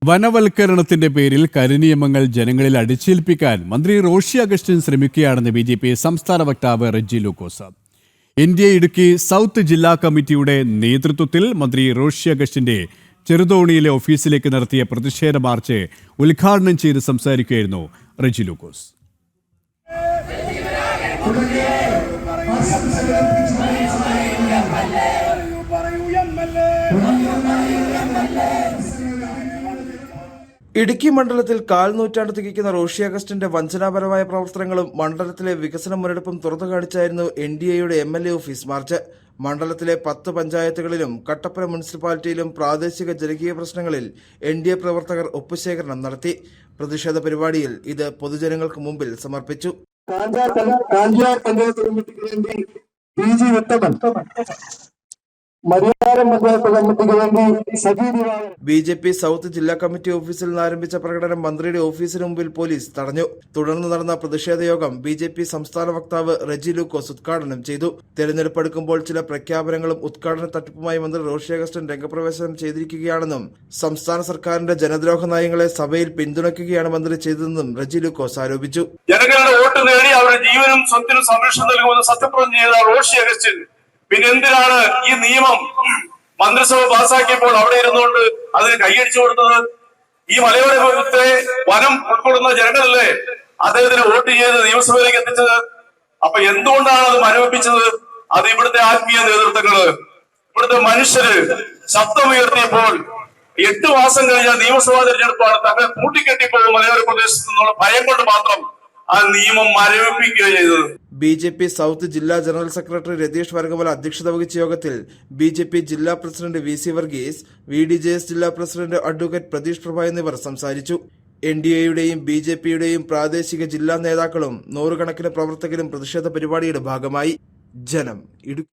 വനവൽക്കരണത്തിന്റെ പേരിൽ കരിനിയമങ്ങൾ ജനങ്ങളിൽ അടിച്ചേൽപ്പിക്കാൻ മന്ത്രി റോഷി അഗസ്റ്റിൻ ശ്രമിക്കുകയാണെന്ന് ബി.ജെ.പി. സംസ്ഥാന വക്താവ് റെജി ലൂക്കോസ്. ഇന്ത്യ ഇടുക്കി സൗത്ത് ജില്ലാ കമ്മിറ്റിയുടെ നേതൃത്വത്തിൽ മന്ത്രി റോഷി അഗസ്റ്റിന്റെ ചെറുതോണിയിലെ ഓഫീസിലേക്ക് നടത്തിയ പ്രതിഷേധ മാർച്ച് ഉദ്ഘാടനം ചെയ്ത് സംസാരിക്കുകയായിരുന്നു റെജി ലൂക്കോസ്. ഇടുക്കി മണ്ഡലത്തിൽ കാൽനൂറ്റാണ്ട് തികയ്ക്കുന്ന റോഷി അഗസ്റ്റിന്റെ വഞ്ചനാപരമായ പ്രവർത്തനങ്ങളും മണ്ഡലത്തിലെ വികസന മുരടിപ്പും തുറന്നു കാണിച്ചായിരുന്നു NDAയുടെ MLA ഓഫീസ് മാർച്ച്. മണ്ഡലത്തിലെ 10 പഞ്ചായത്തുകളിലും കട്ടപ്പന മുനിസിപ്പാലിറ്റിയിലും പ്രാദേശിക ജനകീയ പ്രശ്നങ്ങളിൽ NDA പ്രവർത്തകർ ഒപ്പുശേഖരണം നടത്തി. പ്രതിഷേധ പരിപാടിയിൽ ഇത് പൊതുജനങ്ങൾക്ക് മുമ്പിൽ സമർപ്പിച്ചു. BJP സൗത്ത് ജില്ലാ കമ്മിറ്റി ഓഫീസിൽ നിന്ന് ആരംഭിച്ച പ്രകടനം മന്ത്രിയുടെ ഓഫീസിന് മുമ്പിൽ പോലീസ് തടഞ്ഞു. തുടർന്ന് നടന്ന പ്രതിഷേധ യോഗം BJP സംസ്ഥാന വക്താവ് റെജി ലൂക്കോസ് ഉദ്ഘാടനം ചെയ്തു. തെരഞ്ഞെടുപ്പ് അടുക്കുമ്പോൾ ചില പ്രഖ്യാപനങ്ങളും ഉദ്ഘാടന തട്ടിപ്പുമായി മന്ത്രി റോഷി അഗസ്റ്റിൻ രംഗപ്രവേശനം ചെയ്തിരിക്കുകയാണെന്നും സംസ്ഥാന സർക്കാരിന്റെ ജനദ്രോഹ നയങ്ങളെ സഭയിൽ പിന്തുണയ്ക്കുകയാണ് മന്ത്രി ചെയ്തതെന്നും റെജി ലൂക്കോസ് ആരോപിച്ചു. ജനങ്ങളുടെ വോട്ട് നേടി അവരുടെ ജീവനും സ്വത്തിനും സംരക്ഷണം നൽകുമെന്ന് സത്യപ്രതിജ്ഞ ചെയ്ത റോഷി അഗസ്റ്റിൻ പിന്നെ എന്തിനാണ് ഈ നിയമം മന്ത്രിസഭ പാസാക്കിയപ്പോൾ അവിടെ ഇരുന്നുകൊണ്ട് അതിന് കൈയടിച്ചു കൊടുത്തത്? ഈ മലയോര വിഭാഗത്തെ വനം ഉൾക്കൊള്ളുന്ന ജനങ്ങളല്ലേ അദ്ദേഹത്തിന് വോട്ട് ചെയ്ത് നിയമസഭയിലേക്ക് എത്തിച്ചത്? അപ്പൊ എന്തുകൊണ്ടാണ് അത് മരവിപ്പിച്ചത്? അത് ഇവിടുത്തെ ആത്മീയ നേതൃത്വങ്ങള്, ഇവിടുത്തെ മനുഷ്യര് ശബ്ദമുയർത്തിയപ്പോൾ 8 മാസം കഴിഞ്ഞ നിയമസഭാ തെരഞ്ഞെടുപ്പാണ് തങ്ങൾ കൂട്ടിക്കെട്ടിപ്പോകും മലയോര പ്രദേശത്ത് നിന്നുള്ള ഭയം കൊണ്ട് മാത്രം ആ നിയമം മരവിപ്പിക്കുകയാണ് ചെയ്തത്. BJP സൗത്ത് ജില്ലാ ജനറൽ സെക്രട്ടറി രതീഷ് വർഗമല അധ്യക്ഷത വഹിച്ച യോഗത്തിൽ BJP ജില്ലാ പ്രസിഡന്റ് VC വർഗീസ്, VDJS ജില്ലാ പ്രസിഡന്റ് അഡ്വക്കേറ്റ് പ്രതീഷ് പ്രഭ എന്നിവർ സംസാരിച്ചു. NDAയുടെയും BJPയുടെയും പ്രാദേശിക ജില്ലാ നേതാക്കളും 100 കണക്കിന് പ്രവർത്തകരും പ്രതിഷേധ പരിപാടിയുടെ ഭാഗമായി. ജനം ഇടുക്കി.